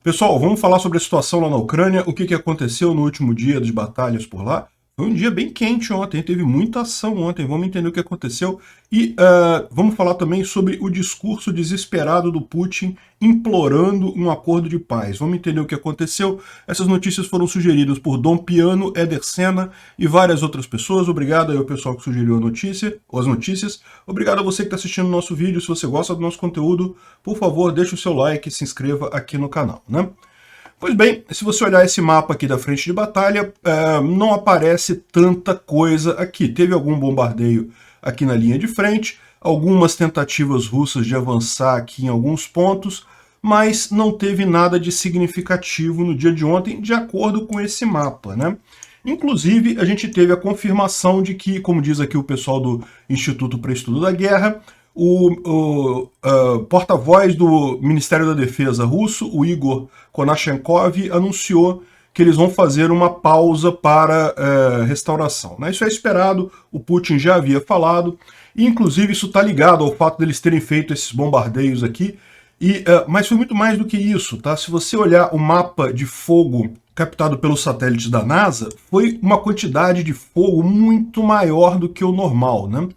Pessoal, vamos falar sobre a situação lá na Ucrânia, o que aconteceu no último dia de batalhas por lá. Foi um dia bem quente ontem, teve muita ação ontem, vamos entender o que aconteceu. E vamos falar também sobre o discurso desesperado do Putin implorando um acordo de paz. Vamos entender o que aconteceu. Essas notícias foram sugeridas por Dom Piano, Éder Senna e várias outras pessoas. Obrigado aí ao pessoal que sugeriu a notícia, ou as notícias. Obrigado a você que está assistindo o nosso vídeo. Se você gosta do nosso conteúdo, por favor, deixe o seu like e se inscreva aqui no canal, né? Pois bem, se você olhar esse mapa aqui da frente de batalha, não aparece tanta coisa aqui. Teve algum bombardeio aqui na linha de frente, algumas tentativas russas de avançar aqui em alguns pontos, mas não teve nada de significativo no dia de ontem, de acordo com esse mapa, né? Inclusive, a gente teve a confirmação de que, como diz aqui o pessoal do Instituto para Estudo da Guerra, o porta-voz do Ministério da Defesa russo, o Igor Konashenkov, anunciou que eles vão fazer uma pausa para restauração, né? Isso é esperado, o Putin já havia falado, e inclusive isso está ligado ao fato deles terem feito esses bombardeios aqui, mas foi muito mais do que isso, tá? Se você olhar o mapa de fogo captado pelos satélites da NASA, foi uma quantidade de fogo muito maior do que o normal, né?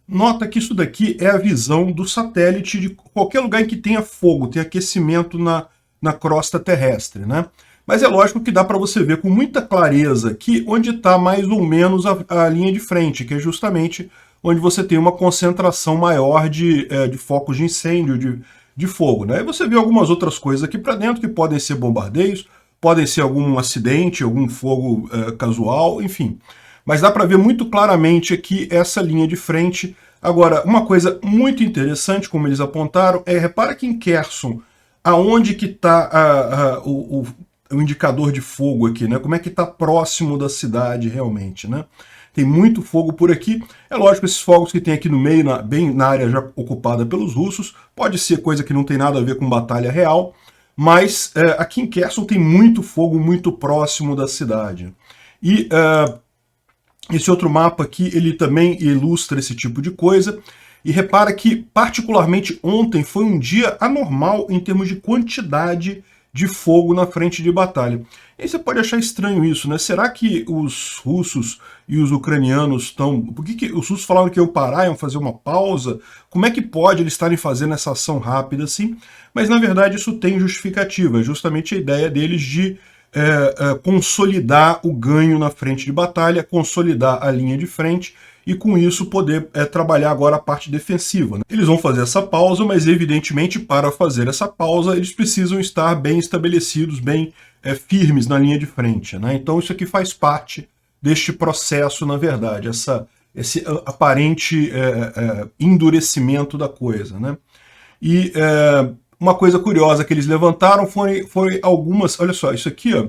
Nota que isso daqui é a visão do satélite de qualquer lugar em que tenha fogo, tenha aquecimento na crosta terrestre, né? Mas é lógico que dá para você ver com muita clareza aqui onde está mais ou menos a linha de frente, que é justamente onde você tem uma concentração maior de focos de incêndio, de fogo, né? E você vê algumas outras coisas aqui para dentro que podem ser bombardeios, podem ser algum acidente, algum fogo casual, enfim. Mas dá para ver muito claramente aqui essa linha de frente. Agora, uma coisa muito interessante, como eles apontaram, repara que em Kherson, aonde que está o indicador de fogo aqui, né? Como é que está próximo da cidade realmente, né? Tem muito fogo por aqui. É lógico, esses fogos que tem aqui no meio, bem na área já ocupada pelos russos, pode ser coisa que não tem nada a ver com batalha real, mas aqui em Kherson tem muito fogo muito próximo da cidade. E esse outro mapa aqui, ele também ilustra esse tipo de coisa. E repara que, particularmente ontem, foi um dia anormal em termos de quantidade de fogo na frente de batalha. E aí você pode achar estranho isso, né? Será que os russos e os ucranianos estão... Por que os russos falaram que iam parar, iam fazer uma pausa? Como é que pode eles estarem fazendo essa ação rápida assim? Mas, na verdade, isso tem justificativa. É justamente a ideia deles de consolidar o ganho na frente de batalha, consolidar a linha de frente e com isso poder trabalhar agora a parte defensiva, né? Eles vão fazer essa pausa, mas evidentemente para fazer essa pausa eles precisam estar bem estabelecidos, bem firmes na linha de frente, né? Então isso aqui faz parte deste processo, na verdade, esse aparente endurecimento da coisa, né? E uma coisa curiosa que eles levantaram foi algumas... Olha só, isso aqui ó,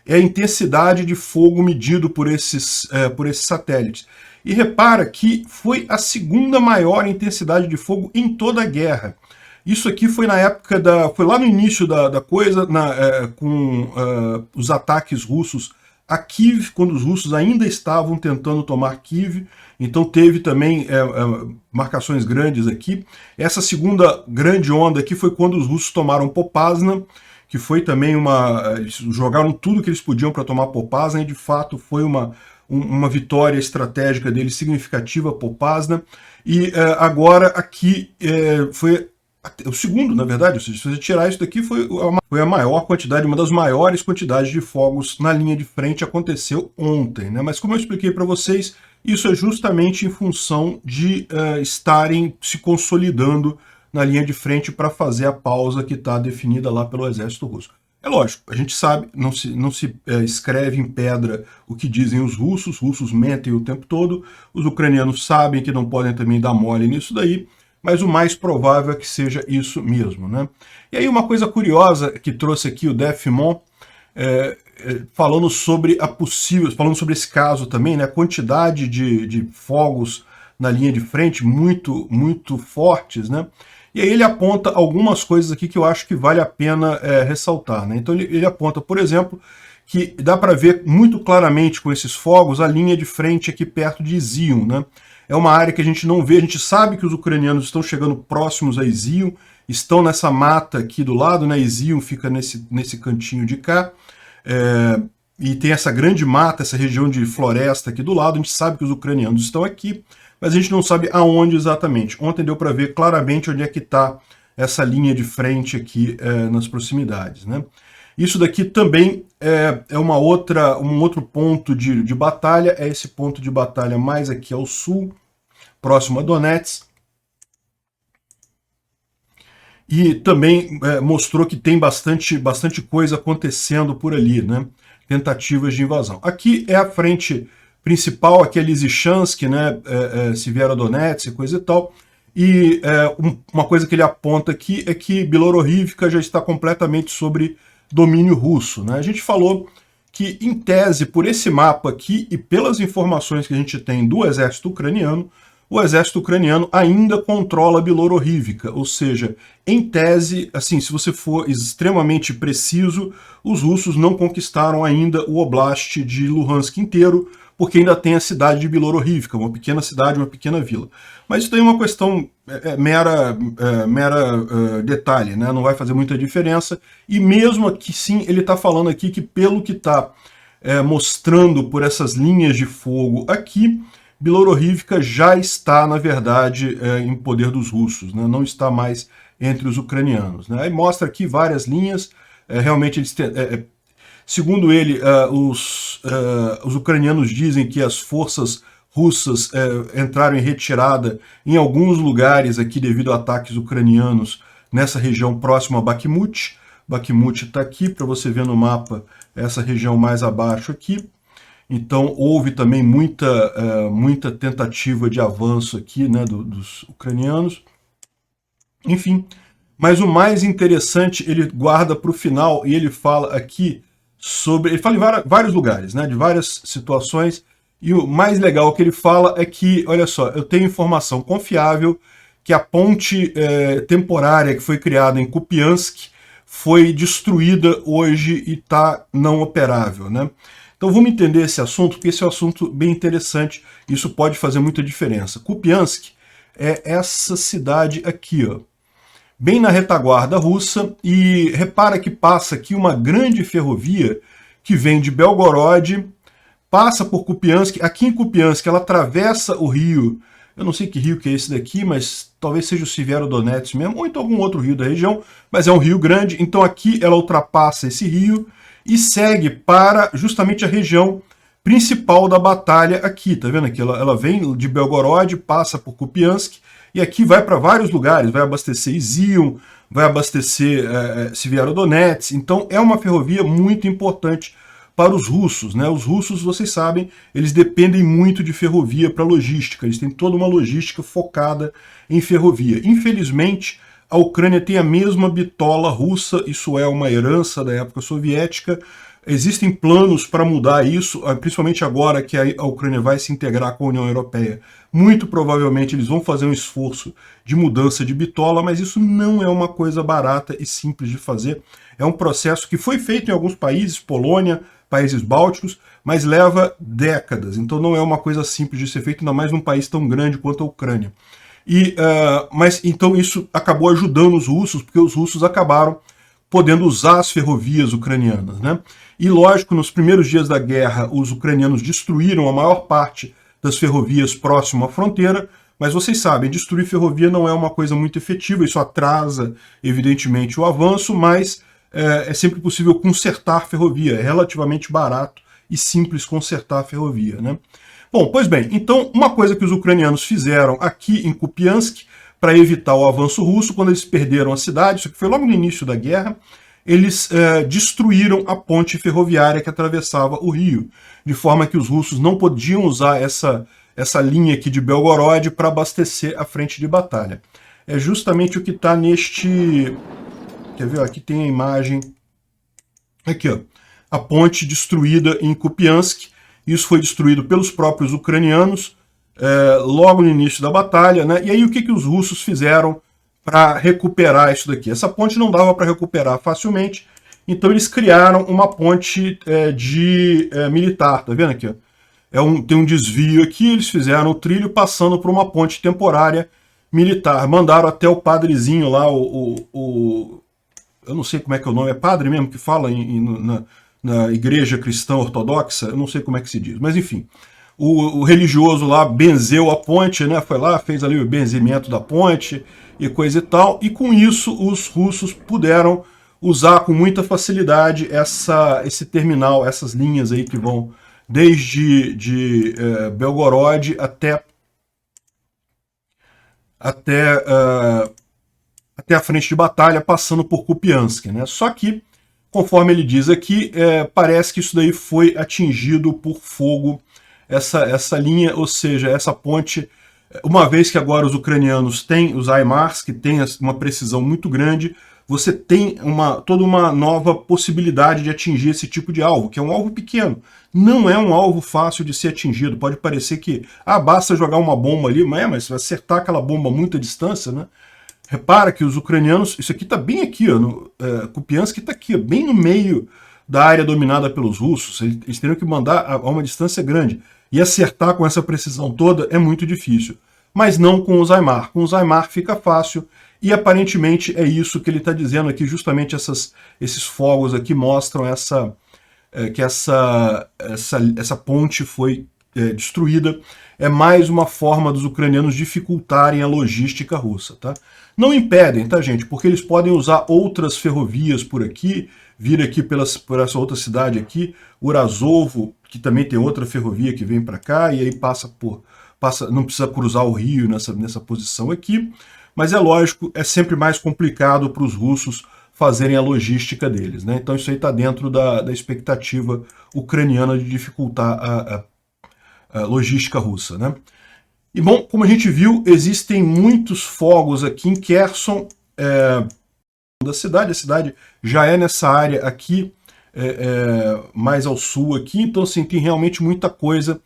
é a intensidade de fogo medido por esses satélites. E repara que foi a segunda maior intensidade de fogo em toda a guerra. Isso aqui foi na época foi lá no início da coisa, com os ataques russos a Kiev, quando os russos ainda estavam tentando tomar Kiev. Então teve também marcações grandes aqui. Essa segunda grande onda aqui foi quando os russos tomaram Popasna, que foi também eles jogaram tudo que eles podiam para tomar Popasna, e de fato foi uma vitória estratégica deles significativa, Popasna. E agora aqui foi o segundo, na verdade, ou seja, se você tirar isso daqui, foi a maior quantidade, uma das maiores quantidades de fogos na linha de frente aconteceu ontem, né? Mas como eu expliquei para vocês, isso é justamente em função de estarem se consolidando na linha de frente para fazer a pausa que está definida lá pelo exército russo. É lógico, a gente sabe, não se escreve em pedra o que dizem os russos mentem o tempo todo, os ucranianos sabem que não podem também dar mole nisso daí, mas o mais provável é que seja isso mesmo, né? E aí uma coisa curiosa que trouxe aqui o Defimon, falando sobre falando sobre esse caso também, né? A quantidade de fogos na linha de frente muito, muito fortes, né? E aí ele aponta algumas coisas aqui que eu acho que vale a pena ressaltar, né? Então ele aponta, por exemplo, que dá para ver muito claramente com esses fogos a linha de frente aqui perto de Izium, né? É uma área que a gente não vê, a gente sabe que os ucranianos estão chegando próximos a Izium, estão nessa mata aqui do lado, né? Izium fica nesse cantinho de cá, e tem essa grande mata, essa região de floresta aqui do lado. A gente sabe que os ucranianos estão aqui, mas a gente não sabe aonde exatamente. Ontem deu para ver claramente onde é que está essa linha de frente aqui nas proximidades, né? Isso daqui também é um outro ponto de batalha, é esse ponto de batalha mais aqui ao sul, próximo a Donetsk. E também mostrou que tem bastante coisa acontecendo por ali, né? Tentativas de invasão. Aqui é a frente principal, aqui é Lysychansk, né? Severodonetsk, coisa e tal. E uma coisa que ele aponta aqui é que Bielorrivka já está completamente sobre domínio russo, né? A gente falou que, em tese, por esse mapa aqui e pelas informações que a gente tem do exército ucraniano, o exército ucraniano ainda controla Bielorrivka, ou seja, em tese, assim, se você for extremamente preciso, os russos não conquistaram ainda o oblast de Luhansk inteiro, porque ainda tem a cidade de Bielorrivka, uma pequena cidade, uma pequena vila. Mas isso daí é uma questão mera detalhe, né? Não vai fazer muita diferença. E mesmo aqui, sim, ele está falando aqui que pelo que está mostrando por essas linhas de fogo aqui, Bielorrivka já está, na verdade, em poder dos russos, né? Não está mais entre os ucranianos, né? Aí mostra aqui várias linhas, realmente eles segundo ele, os ucranianos dizem que as forças russas entraram em retirada em alguns lugares aqui devido a ataques ucranianos nessa região próxima a Bakhmut. Bakhmut está aqui, para você ver no mapa, essa região mais abaixo aqui. Então houve também muita tentativa de avanço aqui, né, dos ucranianos. Enfim, mas o mais interessante ele guarda para o final, e ele fala aqui sobre... Ele fala em vários lugares, né, de várias situações, e o mais legal que ele fala é que, olha só, eu tenho informação confiável que a ponte temporária que foi criada em Kupiansk foi destruída hoje e está não operável, né? Então vamos entender esse assunto, porque esse é um assunto bem interessante, isso pode fazer muita diferença. Kupiansk é essa cidade aqui, ó, bem na retaguarda russa, e repara que passa aqui uma grande ferrovia que vem de Belgorod, passa por Kupiansk. Aqui em Kupiansk ela atravessa o rio, eu não sei que rio que é esse daqui, mas talvez seja o Severodonetsk mesmo, ou então algum outro rio da região, mas é um rio grande, então aqui ela ultrapassa esse rio e segue para justamente a região principal da batalha aqui, tá vendo aqui? Ela vem de Belgorod, passa por Kupiansk, e aqui vai para vários lugares, vai abastecer Izium, vai abastecer Severodonetsk, então é uma ferrovia muito importante para os russos, né? Os russos, vocês sabem, eles dependem muito de ferrovia para logística, eles têm toda uma logística focada em ferrovia. Infelizmente, a Ucrânia tem a mesma bitola russa, isso é uma herança da época soviética. Existem planos para mudar isso, principalmente agora que a Ucrânia vai se integrar com a União Europeia. Muito provavelmente eles vão fazer um esforço de mudança de bitola, mas isso não é uma coisa barata e simples de fazer. É um processo que foi feito em alguns países, Polônia, países bálticos, mas leva décadas. Então não é uma coisa simples de ser feito, ainda mais num país tão grande quanto a Ucrânia. Mas então isso acabou ajudando os russos, porque os russos acabaram podendo usar as ferrovias ucranianas, né? E lógico, nos primeiros dias da guerra, os ucranianos destruíram a maior parte das ferrovias próximo à fronteira, mas vocês sabem, destruir ferrovia não é uma coisa muito efetiva, isso atrasa, evidentemente, o avanço, mas é sempre possível consertar ferrovia, é relativamente barato e simples consertar a ferrovia, né? Bom, pois bem, então uma coisa que os ucranianos fizeram aqui em Kupiansk para evitar o avanço russo, quando eles perderam a cidade, isso aqui foi logo no início da guerra, eles destruíram a ponte ferroviária que atravessava o rio, de forma que os russos não podiam usar essa linha aqui de Belgorod para abastecer a frente de batalha. É justamente o que está neste... Quer ver? Aqui tem a imagem. Aqui, ó. A ponte destruída em Kupiansk. Isso foi destruído pelos próprios ucranianos logo no início da batalha, né? E aí o que os russos fizeram para recuperar isso daqui? Essa ponte não dava para recuperar facilmente, então eles criaram uma ponte militar, tá vendo aqui? Ó? Tem um desvio aqui, eles fizeram o trilho passando por uma ponte temporária militar. Mandaram até o padrezinho lá, eu não sei como é que é o nome, é padre mesmo que fala na igreja cristã ortodoxa, eu não sei como é que se diz, mas enfim. O religioso lá benzeu a ponte, né? Foi lá, fez ali o benzimento da ponte e coisa e tal, e com isso os russos puderam usar com muita facilidade esse terminal, essas linhas aí que vão desde Belgorod até a frente de batalha, passando por Kupiansk, né? Só que, conforme ele diz aqui, parece que isso daí foi atingido por fogo, essa linha, ou seja, essa ponte, uma vez que agora os ucranianos têm os HIMARS, que tem uma precisão muito grande, você tem toda uma nova possibilidade de atingir esse tipo de alvo, que é um alvo pequeno. Não é um alvo fácil de ser atingido. Pode parecer que, basta jogar uma bomba ali, mas se acertar aquela bomba a muita distância, né? Repara que os ucranianos, isso aqui está bem aqui, ó, Kupiansk está aqui, ó, bem no meio da área dominada pelos russos. Eles teriam que mandar a uma distância grande. E acertar com essa precisão toda é muito difícil. Mas não com o HIMARS. Com o HIMARS fica fácil, e aparentemente é isso que ele está dizendo aqui, justamente esses fogos aqui mostram que essa ponte foi destruída. É mais uma forma dos ucranianos dificultarem a logística russa, tá? Não impedem, tá, gente? Porque eles podem usar outras ferrovias por aqui, vir aqui por essa outra cidade aqui, Urazovo, que também tem outra ferrovia que vem para cá, e aí não precisa cruzar o rio nessa posição aqui, mas é lógico, é sempre mais complicado para os russos fazerem a logística deles, né? Então isso aí está dentro da expectativa ucraniana de dificultar a logística russa, né? E bom, como a gente viu, existem muitos fogos aqui em Kherson, da cidade. A cidade já é nessa área aqui, mais ao sul aqui, então assim, tem realmente muita coisa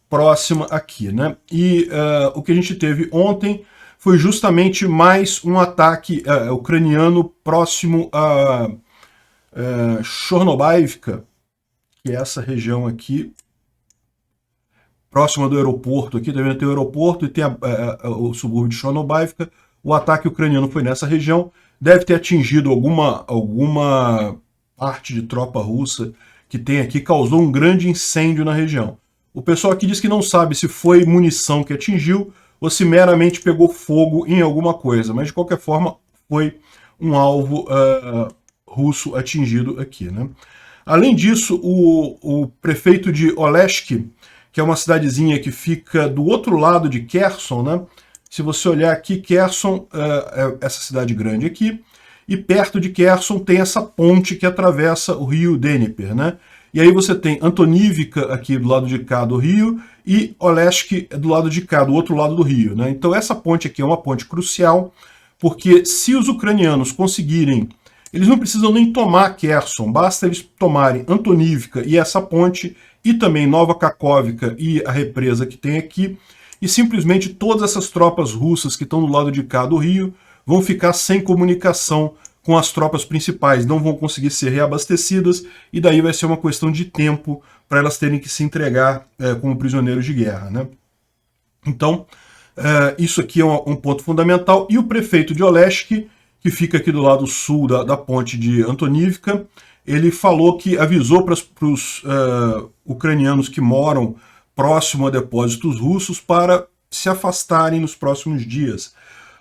próxima aqui, né? E o que a gente teve ontem foi justamente mais um ataque ucraniano próximo a Chornobaivka, que é essa região aqui, próxima do aeroporto. Aqui também tem o aeroporto e tem o subúrbio de Chornobaivka. O ataque ucraniano foi nessa região, deve ter atingido alguma parte de tropa russa que tem aqui, causou um grande incêndio na região. O pessoal aqui diz que não sabe se foi munição que atingiu ou se meramente pegou fogo em alguma coisa, mas de qualquer forma foi um alvo russo atingido aqui, né? Além disso, o prefeito de Oleshk, que é uma cidadezinha que fica do outro lado de Kherson, né? Se você olhar aqui, Kherson é essa cidade grande aqui, e perto de Kherson tem essa ponte que atravessa o rio Dnieper, né? E aí você tem Antonivka aqui do lado de cá do rio e Oleshk do lado de cá, do outro lado do rio, né? Então essa ponte aqui é uma ponte crucial, porque se os ucranianos conseguirem, eles não precisam nem tomar Kherson, basta eles tomarem Antonivka e essa ponte, e também Nova Kakhovka e a represa que tem aqui, e simplesmente todas essas tropas russas que estão do lado de cá do rio vão ficar sem comunicação com as tropas principais, não vão conseguir ser reabastecidas, e daí vai ser uma questão de tempo para elas terem que se entregar como prisioneiros de guerra, né? Então, isso aqui é um ponto fundamental, e o prefeito de Oleshk, que fica aqui do lado sul da ponte de Antonivka, ele falou que avisou para os ucranianos que moram próximo a depósitos russos para se afastarem nos próximos dias.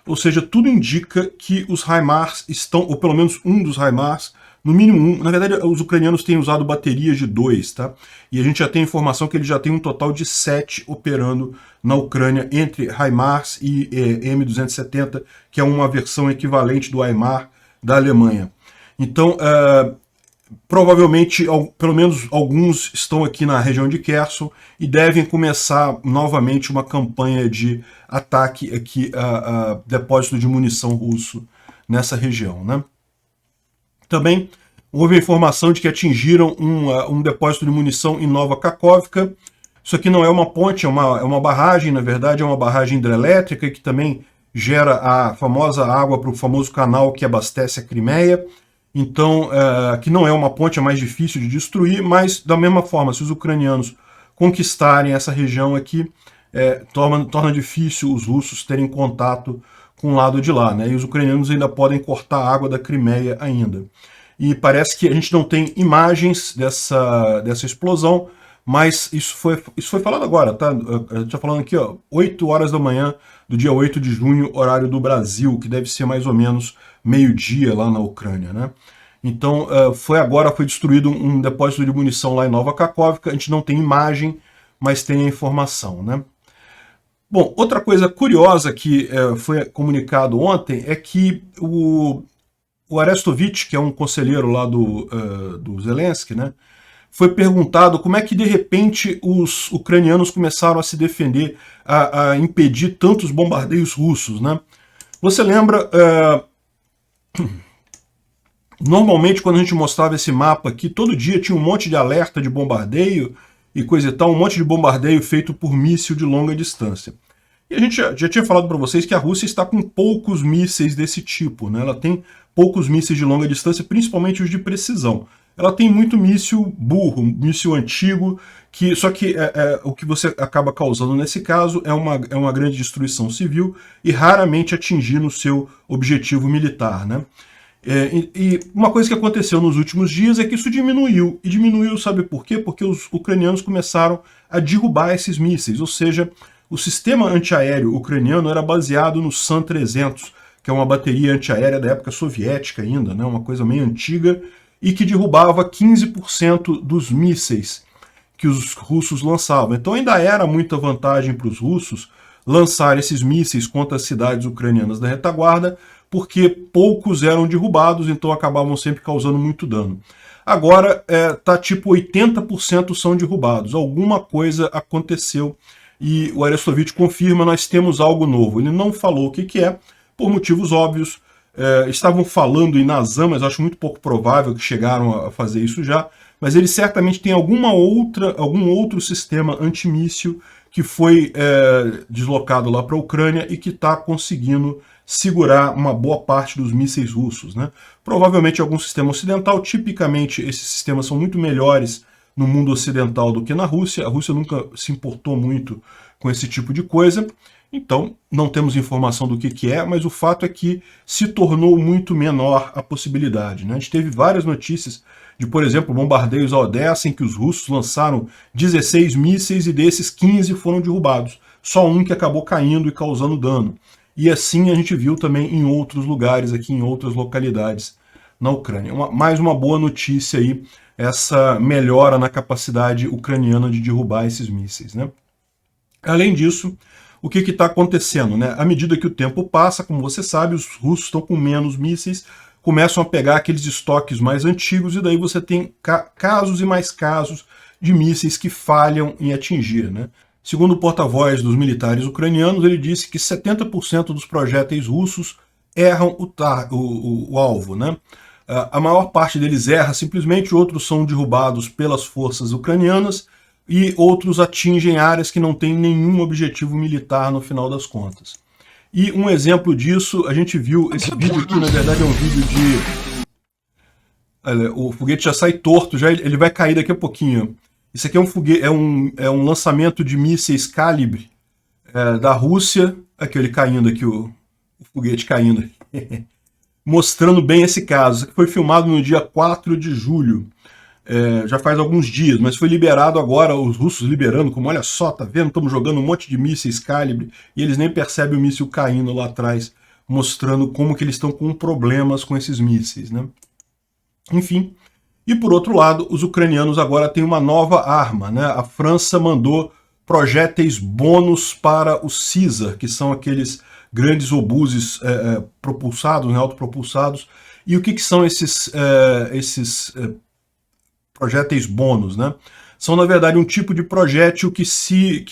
Ou seja, tudo indica que os HIMARS estão, ou pelo menos um dos HIMARS, no mínimo um, na verdade os ucranianos têm usado baterias de 2, tá? E a gente já tem informação que eles já têm um total de 7 operando na Ucrânia, entre HIMARS e M270, que é uma versão equivalente do HIMARS da Alemanha. Então, provavelmente, pelo menos alguns estão aqui na região de Kherson e devem começar novamente uma campanha de ataque aqui a depósito de munição russo nessa região, né? Também houve a informação de que atingiram um depósito de munição em Nova Kakhovka. Isso aqui não é uma ponte, é uma barragem, na verdade é uma barragem hidrelétrica que também gera a famosa água para o famoso canal que abastece a Crimeia. Então, que não é uma ponte, é mais difícil de destruir, mas da mesma forma, se os ucranianos conquistarem essa região aqui, torna difícil os russos terem contato com o lado de lá, né? E os ucranianos ainda podem cortar a água da Crimeia ainda. E parece que a gente não tem imagens dessa explosão, mas isso foi falado agora, tá? A gente tá falando aqui, ó, 8 horas da manhã do dia 8 de junho, horário do Brasil, que deve ser mais ou menos meio-dia lá na Ucrânia, né? Então, foi destruído um depósito de munição lá em Nova Kakhovka, a gente não tem imagem, mas tem a informação, né? Bom, outra coisa curiosa que foi comunicado ontem é que o Arestovich, que é um conselheiro lá do Zelensky, né, foi perguntado como é que de repente os ucranianos começaram a se defender, a impedir tantos bombardeios russos, né? Você lembra, normalmente quando a gente mostrava esse mapa aqui, todo dia tinha um monte de alerta de bombardeio e coisa e tal, um monte de bombardeio feito por míssil de longa distância. E a gente já tinha falado para vocês que a Rússia está com poucos mísseis desse tipo, né? Ela tem poucos mísseis de longa distância, principalmente os de precisão. Ela tem muito míssil burro, míssil antigo, só que o que você acaba causando nesse caso é uma grande destruição civil e raramente atingindo o seu objetivo militar, né? E uma coisa que aconteceu nos últimos dias é que isso diminuiu. E diminuiu, sabe por quê? Porque os ucranianos começaram a derrubar esses mísseis, ou seja, o sistema antiaéreo ucraniano era baseado no San-300, que é uma bateria antiaérea da época soviética ainda, né? Uma coisa meio antiga, e que derrubava 15% dos mísseis que os russos lançavam. Então ainda era muita vantagem para os russos lançar esses mísseis contra as cidades ucranianas da retaguarda, porque poucos eram derrubados, então acabavam sempre causando muito dano. Agora tá tipo 80% são derrubados. Alguma coisa aconteceu e o Arestovich confirma, nós temos algo novo. Ele não falou o que é, por motivos óbvios. Estavam falando em Nazam, mas acho muito pouco provável que chegaram a fazer isso já, mas ele certamente tem algum outro sistema antimíssil que foi deslocado lá para a Ucrânia e que está conseguindo segurar uma boa parte dos mísseis russos, né? Provavelmente algum sistema ocidental. Tipicamente esses sistemas são muito melhores no mundo ocidental do que na Rússia. A Rússia nunca se importou muito com esse tipo de coisa. Então, não temos informação do que é, mas o fato é que se tornou muito menor a possibilidade, né? A gente teve várias notícias de, por exemplo, bombardeios a Odessa, em que os russos lançaram 16 mísseis e desses 15 foram derrubados. Só um que acabou caindo e causando dano. E assim a gente viu também em outros lugares, aqui em outras localidades na Ucrânia. Mais uma boa notícia aí, essa melhora na capacidade ucraniana de derrubar esses mísseis, né? Além disso, o que está acontecendo, né? À medida que o tempo passa, como você sabe, os russos estão com menos mísseis, começam a pegar aqueles estoques mais antigos e daí você tem casos e mais casos de mísseis que falham em atingir, né? Segundo o porta-voz dos militares ucranianos, ele disse que 70% dos projéteis russos erram o alvo, né? A maior parte deles erra simplesmente, outros são derrubados pelas forças ucranianas e outros atingem áreas que não têm nenhum objetivo militar no final das contas. E um exemplo disso, a gente viu, esse vídeo aqui na verdade é um vídeo de... Olha, o foguete já sai torto, ele vai cair daqui a pouquinho. Isso aqui é um foguete, é um lançamento de mísseis calibre da Rússia. Aqui ele caindo aqui, o foguete caindo. Mostrando bem esse caso. Foi filmado no dia 4 de julho. Já faz alguns dias, mas foi liberado agora, os russos liberando, como olha só, tá vendo? Estamos jogando um monte de mísseis calibre e eles nem percebem o míssil caindo lá atrás, mostrando como que eles estão com problemas com esses mísseis, né? Enfim. E por outro lado, os ucranianos agora têm uma nova arma, né? A França mandou projéteis bônus para os Caesar, que são aqueles grandes obuses propulsados, né, autopropulsados. E o que são esses projéteis bônus, né? São, na verdade, um tipo de projétil que se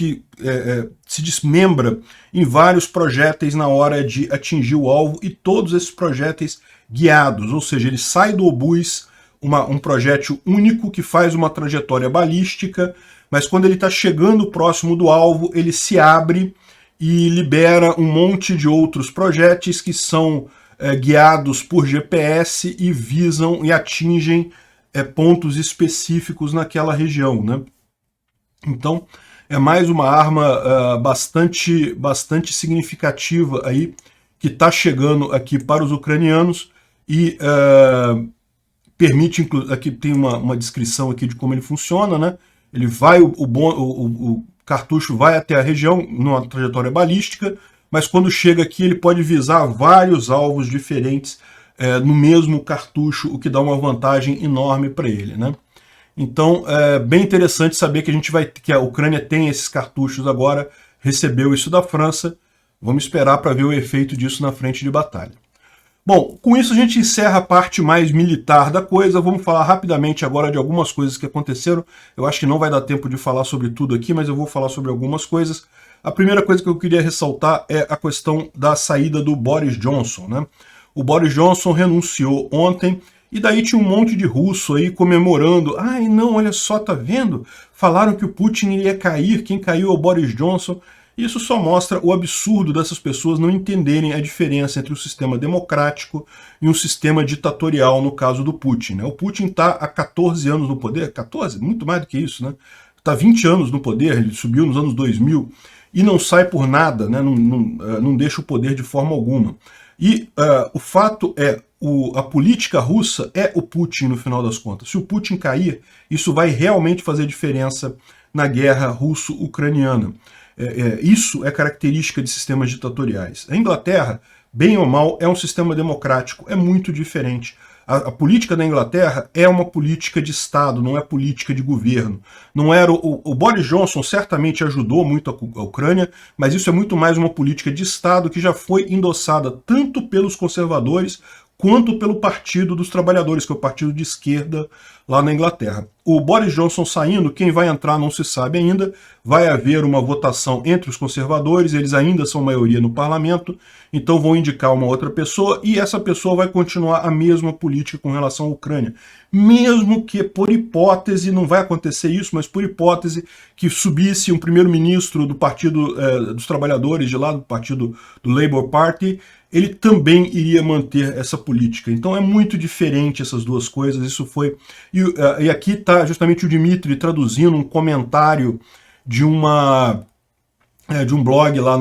desmembra em vários projéteis na hora de atingir o alvo, e todos esses projéteis guiados, ou seja, ele sai do obus, um projétil único que faz uma trajetória balística, mas quando ele está chegando próximo do alvo, ele se abre e libera um monte de outros projéteis que são guiados por GPS e visam e atingem pontos específicos naquela região, né? Então, é mais uma arma bastante significativa aí, que está chegando aqui para os ucranianos e permite, aqui tem uma descrição aqui de como ele funciona, né? Ele vai, o cartucho vai até a região numa trajetória balística, mas quando chega aqui ele pode visar vários alvos diferentes no mesmo cartucho, o que dá uma vantagem enorme para ele, né? Então é bem interessante saber que que a Ucrânia tem esses cartuchos agora, recebeu isso da França. Vamos esperar para ver o efeito disso na frente de batalha. Bom, com isso a gente encerra a parte mais militar da coisa. Vamos falar rapidamente agora de algumas coisas que aconteceram. Eu acho que não vai dar tempo de falar sobre tudo aqui, mas eu vou falar sobre algumas coisas. A primeira coisa que eu queria ressaltar é a questão da saída do Boris Johnson, né? O Boris Johnson renunciou ontem, e daí tinha um monte de russo aí comemorando. Ai, não, olha só, tá vendo? Falaram que o Putin iria cair, quem caiu é o Boris Johnson. Isso só mostra o absurdo dessas pessoas não entenderem a diferença entre um sistema democrático e um sistema ditatorial, no caso do Putin, né? O Putin está há 14 anos no poder, 14? Muito mais do que isso, né? Está 20 anos no poder, ele subiu nos anos 2000 e não sai por nada, né? Não deixa o poder de forma alguma. E o fato é, a política russa é o Putin no final das contas. Se o Putin cair, isso vai realmente fazer diferença na guerra russo-ucraniana. Isso é característica de sistemas ditatoriais. A Inglaterra, bem ou mal, é um sistema democrático, é muito diferente. A política da Inglaterra é uma política de Estado, não é política de governo. Não era o Boris Johnson certamente ajudou muito a Ucrânia, mas isso é muito mais uma política de Estado que já foi endossada tanto pelos conservadores quanto pelo Partido dos Trabalhadores, que é o partido de esquerda lá na Inglaterra. O Boris Johnson saindo, quem vai entrar não se sabe ainda, vai haver uma votação entre os conservadores, eles ainda são maioria no parlamento, então vão indicar uma outra pessoa, e essa pessoa vai continuar a mesma política com relação à Ucrânia. Mesmo que, por hipótese, não vai acontecer isso, mas por hipótese que subisse um primeiro-ministro do Partido dos Trabalhadores, de lá do partido do Labour Party, ele também iria manter essa política. Então é muito diferente essas duas coisas. Isso foi... E aqui está justamente o Dmitry traduzindo um comentário de um blog lá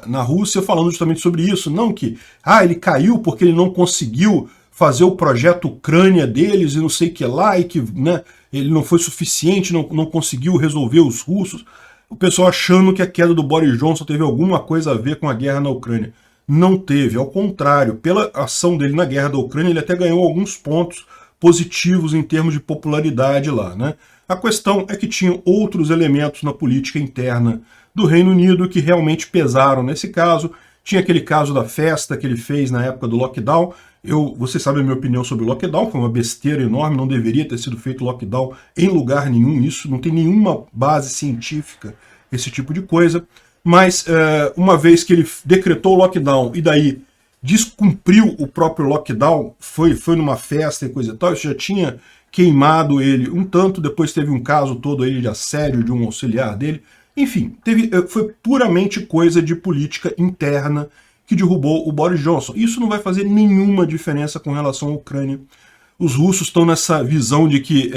na Rússia, falando justamente sobre isso. Não que ele caiu porque ele não conseguiu fazer o projeto Ucrânia deles e não sei o que lá, e que, né, ele não foi suficiente, não conseguiu resolver os russos. O pessoal achando que a queda do Boris Johnson teve alguma coisa a ver com a guerra na Ucrânia. Não teve, ao contrário, pela ação dele na guerra da Ucrânia, ele até ganhou alguns pontos positivos em termos de popularidade lá, né? A questão é que tinham outros elementos na política interna do Reino Unido que realmente pesaram nesse caso. Tinha aquele caso da festa que ele fez na época do lockdown. Você sabe a minha opinião sobre o lockdown, foi uma besteira enorme, não deveria ter sido feito lockdown em lugar nenhum, isso não tem nenhuma base científica, esse tipo de coisa. Mas uma vez que ele decretou o lockdown e daí descumpriu o próprio lockdown, foi numa festa e coisa e tal, isso já tinha queimado ele um tanto, depois teve um caso todo aí de assédio de um auxiliar dele. Enfim, foi puramente coisa de política interna que derrubou o Boris Johnson. Isso não vai fazer nenhuma diferença com relação à Ucrânia. Os russos estão nessa visão de que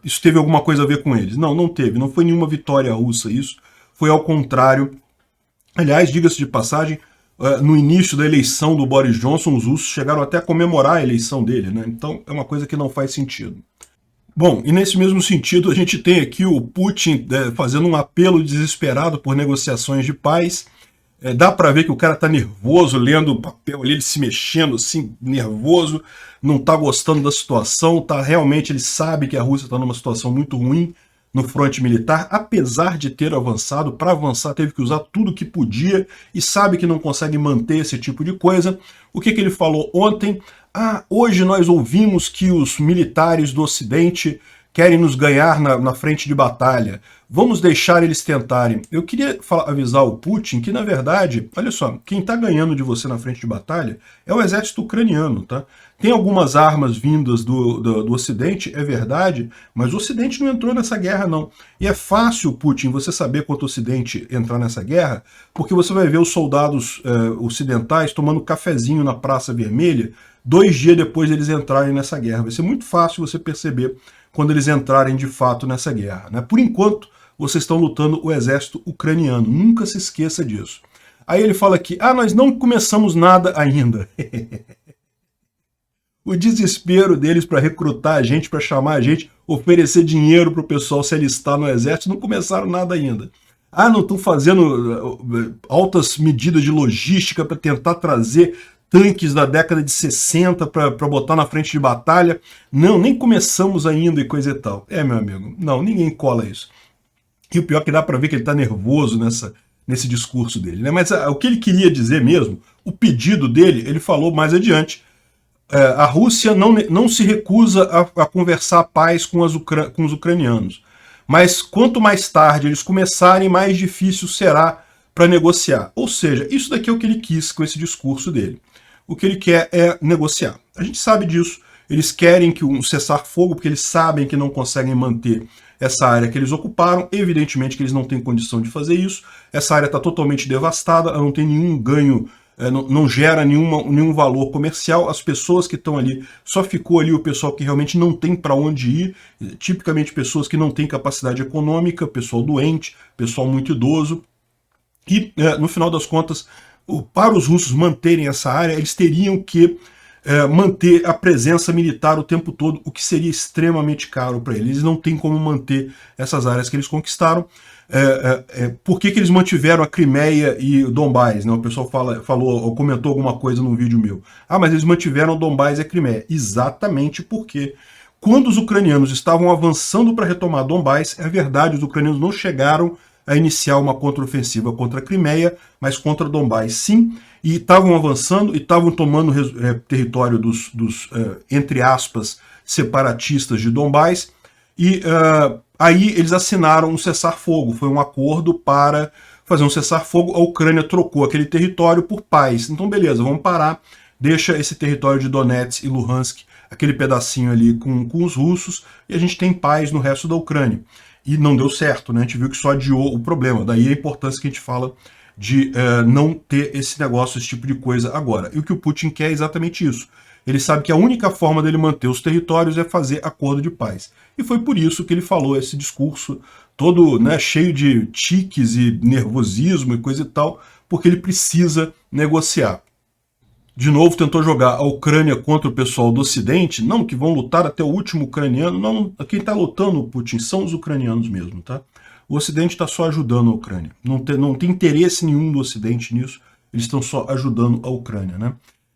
isso teve alguma coisa a ver com eles. Não, não teve, não foi nenhuma vitória russa isso, foi ao contrário. Aliás, diga-se de passagem, no início da eleição do Boris Johnson, os russos chegaram até a comemorar a eleição dele, né? Então é uma coisa que não faz sentido. Bom, e nesse mesmo sentido a gente tem aqui o Putin fazendo um apelo desesperado por negociações de paz. Dá para ver que o cara tá nervoso, lendo o papel ali, ele se mexendo assim, nervoso, não tá gostando da situação, realmente ele sabe que a Rússia está numa situação muito ruim no fronte militar, apesar de ter avançado. Para avançar teve que usar tudo que podia e sabe que não consegue manter esse tipo de coisa. O que ele falou ontem? Hoje nós ouvimos que os militares do Ocidente querem nos ganhar na frente de batalha. Vamos deixar eles tentarem. Eu queria avisar o Putin que, na verdade, olha só, quem está ganhando de você na frente de batalha é o exército ucraniano, tá? Tem algumas armas vindas do Ocidente, é verdade, mas o Ocidente não entrou nessa guerra, não. E é fácil, Putin, você saber quanto o Ocidente entrar nessa guerra, porque você vai ver os soldados ocidentais tomando cafezinho na Praça Vermelha 2 dias depois de eles entrarem nessa guerra. Vai ser muito fácil você perceber quando eles entrarem de fato nessa guerra, né? Por enquanto, vocês estão lutando o exército ucraniano. Nunca se esqueça disso. Aí ele fala aqui, nós não começamos nada ainda. O desespero deles para recrutar a gente, para chamar a gente, oferecer dinheiro para o pessoal se alistar no exército, não começaram nada ainda. Não estão fazendo altas medidas de logística para tentar trazer tanques da década de 60 para botar na frente de batalha. Não, nem começamos ainda e coisa e tal. Meu amigo, não, ninguém cola isso. E o pior é que dá para ver que ele está nervoso nesse discurso dele, né? Mas o que ele queria dizer mesmo, o pedido dele, ele falou mais adiante. A Rússia não se recusa a conversar a paz com os ucranianos. Mas quanto mais tarde eles começarem, mais difícil será para negociar. Ou seja, isso daqui é o que ele quis com esse discurso dele. O que ele quer é negociar. A gente sabe disso. Eles querem que um cessar-fogo, porque eles sabem que não conseguem manter essa área que eles ocuparam. Evidentemente que eles não têm condição de fazer isso. Essa área está totalmente devastada, ela não tem nenhum ganho, não gera nenhum valor comercial. As pessoas que estão ali, só ficou ali o pessoal que realmente não tem para onde ir, tipicamente pessoas que não têm capacidade econômica, pessoal doente, pessoal muito idoso. E, no final das contas, para os russos manterem essa área, eles teriam que manter a presença militar o tempo todo, o que seria extremamente caro para eles. Eles não têm como manter essas áreas que eles conquistaram. Por que eles mantiveram a Crimeia e o Donbás? Né? O pessoal falou ou comentou alguma coisa num vídeo meu. Mas eles mantiveram o Donbás e a Crimeia. Exatamente porque quando os ucranianos estavam avançando para retomar Donbás, é verdade, os ucranianos não chegaram a iniciar uma contraofensiva contra a Crimeia, mas contra Donbás sim, e estavam avançando e estavam tomando território dos entre aspas, separatistas de Donbás, e aí eles assinaram um cessar-fogo, foi um acordo para fazer um cessar-fogo, a Ucrânia trocou aquele território por paz. Então beleza, vamos parar, deixa esse território de Donetsk e Luhansk, aquele pedacinho ali com os russos, e a gente tem paz no resto da Ucrânia. E não deu certo, né? A gente viu que só adiou o problema. Daí a importância que a gente fala de não ter esse negócio, esse tipo de coisa agora. E o que o Putin quer é exatamente isso. Ele sabe que a única forma dele manter os territórios é fazer acordo de paz. E foi por isso que ele falou esse discurso todo, né, cheio de tiques e nervosismo e coisa e tal, porque ele precisa negociar. De novo tentou jogar a Ucrânia contra o pessoal do Ocidente, não que vão lutar até o último ucraniano, não, quem está lutando o Putin são os ucranianos mesmo, tá? O Ocidente está só ajudando a Ucrânia, não tem interesse nenhum do Ocidente nisso, eles estão só ajudando a Ucrânia, né?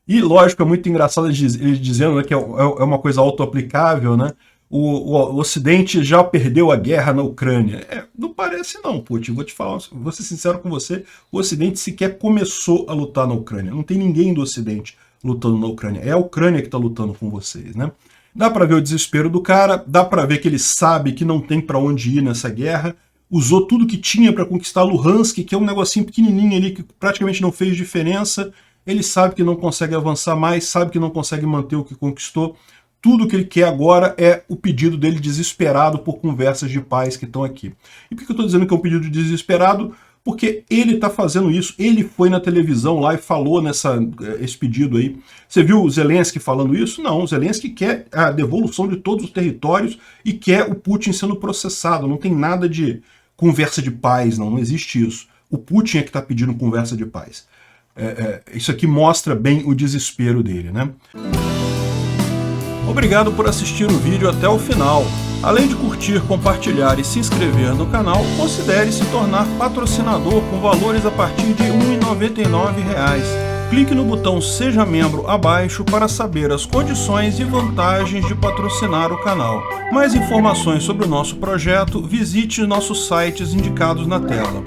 E lógico, é muito engraçado ele dizendo, né, que é uma coisa auto-aplicável, né? O Ocidente já perdeu a guerra na Ucrânia. Não parece não, Putin. Vou ser sincero com você, o Ocidente sequer começou a lutar na Ucrânia. Não tem ninguém do Ocidente lutando na Ucrânia. É a Ucrânia que está lutando com vocês, né? Dá para ver o desespero do cara, dá para ver que ele sabe que não tem para onde ir nessa guerra, usou tudo que tinha para conquistar Luhansk, que é um negocinho pequenininho ali que praticamente não fez diferença. Ele sabe que não consegue avançar mais, sabe que não consegue manter o que conquistou. Tudo que ele quer agora é o pedido dele desesperado por conversas de paz que estão aqui. E por que eu estou dizendo que é um pedido desesperado? Porque ele está fazendo isso, ele foi na televisão lá e falou esse pedido aí. Você viu o Zelensky falando isso? Não, o Zelensky quer a devolução de todos os territórios e quer o Putin sendo processado. Não tem nada de conversa de paz, não existe isso. O Putin é que está pedindo conversa de paz. Isso aqui mostra bem o desespero dele, né? Obrigado por assistir o vídeo até o final. Além de curtir, compartilhar e se inscrever no canal, considere se tornar patrocinador com valores a partir de R$ 1,99. Clique no botão Seja Membro abaixo para saber as condições e vantagens de patrocinar o canal. Mais informações sobre o nosso projeto, visite nossos sites indicados na tela.